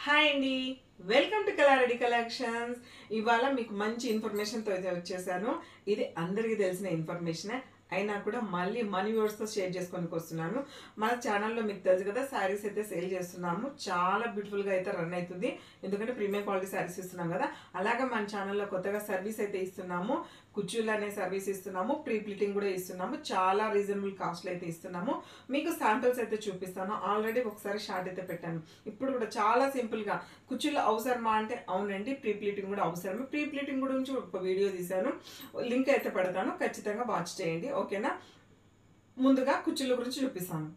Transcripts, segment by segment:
Hi అండి, welcome to కళారెడ్డి collections. ఇవాళ మీకు మంచి ఇన్ఫర్మేషన్తో అయితే వచ్చేసాను. ఇది అందరికీ తెలిసిన ఇన్ఫర్మేషనే అయినా కూడా మళ్ళీ మనీ వ్యూవర్స్తో షేర్ చేసుకొని వస్తున్నాను. మన ఛానల్లో మీకు తెలుసు కదా, శారీస్ అయితే సేల్ చేస్తున్నాము. చాలా బ్యూటిఫుల్గా అయితే రన్ అవుతుంది, ఎందుకంటే ప్రీమియం క్వాలిటీ శారీస్ ఇస్తున్నాం కదా. అలాగే మన ఛానల్లో కొత్తగా సర్వీస్ అయితే ఇస్తున్నాము. కుచ్చుళ్ళు అనే సర్వీస్ ఇస్తున్నాము, ప్రీ ప్లీటింగ్ కూడా ఇస్తున్నాము. చాలా రీజనబుల్ కాస్ట్లో అయితే ఇస్తున్నాము. మీకు శాంపిల్స్ అయితే చూపిస్తాను. ఆల్రెడీ ఒకసారి షార్ట్ అయితే పెట్టాను. ఇప్పుడు కూడా చాలా సింపుల్గా కుచ్చుళ్ళు అవసరమా అంటే అవునండి, ప్రీ ప్లీటింగ్ కూడా అవసరమే. ప్రీ ప్లీటింగ్ గురించి ఒక వీడియో తీశాను, లింక్ అయితే పెడతాను, ఖచ్చితంగా వాచ్ చేయండి, ఓకేనా. ముందుగా కుచ్చుళ్ళ గురించి చూపిస్తాను.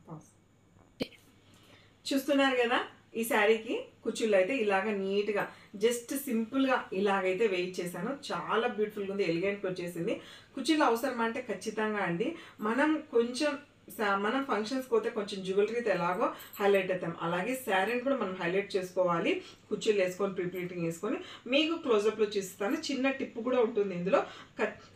చూస్తున్నారు కదా, ఈ శారీకి కుచ్చుళ్ళు అయితే ఇలాగ నీట్గా జస్ట్ సింపుల్గా ఇలాగైతే వెయిట్ చేశాను. చాలా బ్యూటిఫుల్గా ఉంది, ఎలిగెంట్గా వచ్చేసింది. కుచ్చుళ్ళు అవసరం అంటే ఖచ్చితంగా అండి. మనం ఫంక్షన్స్కి పోతే కొంచెం జ్యువెలరీతో ఎలాగో హైలైట్ అవుతాం, అలాగే శారీని కూడా మనం హైలైట్ చేసుకోవాలి. కుచ్చుళ్ళు వేసుకొని ప్రీ ప్లీటింగ్ వేసుకొని మీకు క్లోజప్లో చూపిస్తాను. చిన్న టిప్ కూడా ఉంటుంది ఇందులో,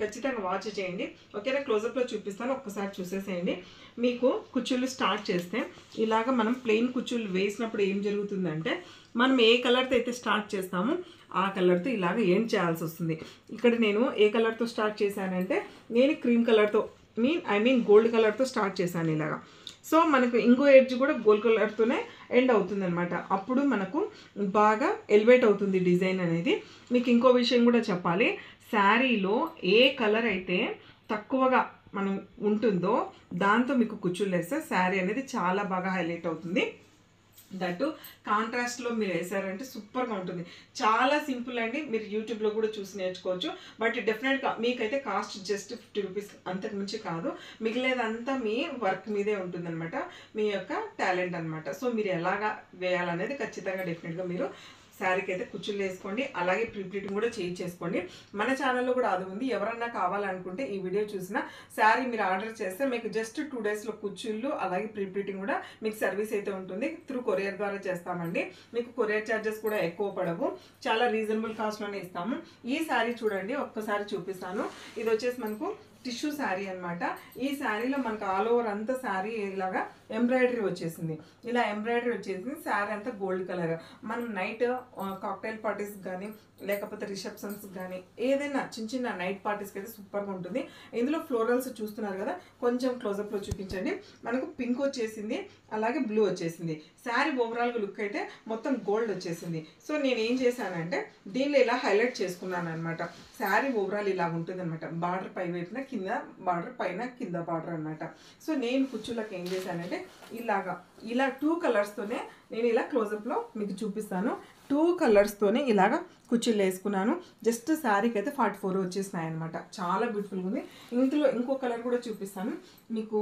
ఖచ్చితంగా వాచ్ చేయండి, ఓకేనా. క్లోజప్లో చూపిస్తాను, ఒక్కసారి చూసేసేయండి. మీకు కుచ్చుళ్ళు స్టార్ట్ చేస్తే ఇలాగ మనం ప్లెయిన్ కుచ్చుళ్ళు వేసినప్పుడు ఏం జరుగుతుందంటే, మనం ఏ కలర్తో అయితే స్టార్ట్ చేస్తామో ఆ కలర్తో ఇలాగ ఏం చేయాల్సి వస్తుంది. ఇక్కడ నేను ఏ కలర్తో స్టార్ట్ చేశానంటే, నేను క్రీమ్ కలర్తో ఐ మీన్ గోల్డ్ కలర్తో స్టార్ట్ చేశాను ఇలాగా. సో మనకు ఇంకో ఎడ్జ్ కూడా గోల్డ్ కలర్తోనే ఎండ్ అవుతుంది అనమాట. అప్పుడు మనకు బాగా ఎలివేట్ అవుతుంది డిజైన్ అనేది. మీకు ఇంకో విషయం కూడా చెప్పాలి, శారీలో ఏ కలర్ అయితే తక్కువగా మనం ఉంటుందో దాంతో మీకు కుచ్చుళ్ళు వేస్తే శారీ అనేది చాలా బాగా హైలైట్ అవుతుంది. దట్టు కాంట్రాస్ట్లో మీరు వేసారంటే సూపర్గా ఉంటుంది. చాలా సింపుల్ అండి, మీరు యూట్యూబ్లో కూడా చూసి నేర్చుకోవచ్చు. బట్ డెఫినెట్గా మీకైతే కాస్ట్ జస్ట్ 50 రూపీస్, అంతకు మించి కాదు. మిగిలేదంతా మీ వర్క్ మీదే ఉంటుందన్నమాట, మీ యొక్క టాలెంట్ అనమాట. సో మీరు ఎలాగా వేయాలనేది ఖచ్చితంగా డెఫినెట్గా మీరు శారీకి అయితే కుచ్చుళ్ళు వేసుకోండి, అలాగే ప్రీ ప్లీటింగ్ కూడా చేసుకోండి. మన ఛానల్లో కూడా అది ఉంది. ఎవరన్నా కావాలనుకుంటే ఈ వీడియో చూసిన శారీ మీరు ఆర్డర్ చేస్తే మీకు జస్ట్ 2 డేస్లో కుచ్చుళ్ళు అలాగే ప్రీ ప్లీటింగ్ కూడా మీకు సర్వీస్ అయితే ఉంటుంది. త్రూ కొరియర్ ద్వారా చేస్తామండి. మీకు కొరియర్ ఛార్జెస్ కూడా ఎక్కువ పడవు, చాలా రీజనబుల్ కాస్ట్లోనే ఇస్తాము. ఈ శారీ చూడండి, ఒక్కసారి చూపిస్తాను. ఇది వచ్చేసి మనకు టిష్యూ శారీ అనమాట. ఈ శారీలో మనకు ఆల్ ఓవర్ అంతా శారీ ఇలాగా ఎంబ్రాయిడరీ వచ్చేసింది. ఇలా ఎంబ్రాయిడరీ వచ్చేసింది. శారీ అంతా గోల్డ్ కలర్. మనం నైట్ కాక్టైల్ పార్టీస్ కానీ లేకపోతే రిసెప్షన్స్ కానీ ఏదైనా చిన్న చిన్న నైట్ పార్టీస్కి అయితే సూపర్గా ఉంటుంది. ఇందులో ఫ్లోరల్స్ చూస్తున్నారు కదా, కొంచెం క్లోజప్లో చూపించండి. మనకు పింక్ వచ్చేసింది, అలాగే బ్లూ వచ్చేసింది. శారీ ఓవరాల్గా లుక్ అయితే మొత్తం గోల్డ్ వచ్చేసింది. సో నేను ఏం చేశానంటే దీనిలో ఇలా హైలైట్ చేసుకున్నాను అనమాట. శారీ ఓవరాల్ ఇలా ఉంటుంది అనమాట. బార్డర్ పై వైపున కింద బార్డర్, పైన కింద బార్డర్ అనమాట. సో నేను కుచ్చులకు ఏం చేశానంటే ఇలా 2 కలర్స్తోనే నేను ఇలా క్లోజప్లో మీకు చూపిస్తాను. 2 కలర్స్తోనే ఇలాగా కుచ్చుళ్ళు వేసుకున్నాను. జస్ట్ శారీకి అయితే 44 వచ్చేసినాయి అనమాట. చాలా బ్యూటిఫుల్గా ఉంది. ఇందులో ఇంకో కలర్ కూడా చూపిస్తాను మీకు,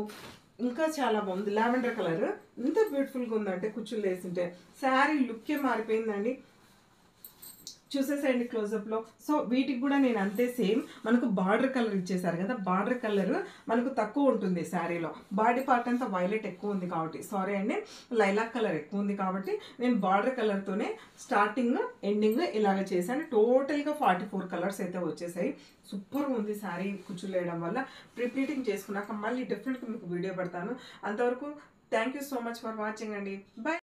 ఇంకా చాలా బాగుంది. లావెండర్ కలర్ ఎంత బ్యూటిఫుల్గా ఉందంటే కుచ్చుళ్ళు వేసింటే శారీ లుక్కే మారిపోయిందండి. చూసేసేయండి క్లోజప్లో. సో వీటికి కూడా నేను అంతే సేమ్, మనకు బార్డర్ కలర్ ఇచ్చేసారు కదా, బార్డర్ కలర్ మనకు తక్కువ ఉంటుంది శారీలో. బాడీ పార్ట్ అంతా వైలెట్ ఎక్కువ ఉంది కాబట్టి, సారీ అండి, లైలాక్ కలర్ ఎక్కువ ఉంది కాబట్టి నేను బార్డర్ కలర్తోనే స్టార్టింగ్ ఎండింగ్ ఇలాగ చేశాను. టోటల్గా 44 కలర్స్ అయితే వచ్చేసాయి. సూపర్గా ఉంది శారీ కుచ్చుళ్ళు వేయడం వల్ల. ప్రీ ప్లీటింగ్ చేసుకున్నాక మళ్ళీ డెఫినెట్గా మీకు వీడియో పెడతాను. అంతవరకు thank you so much for watching అండి. బాయ్.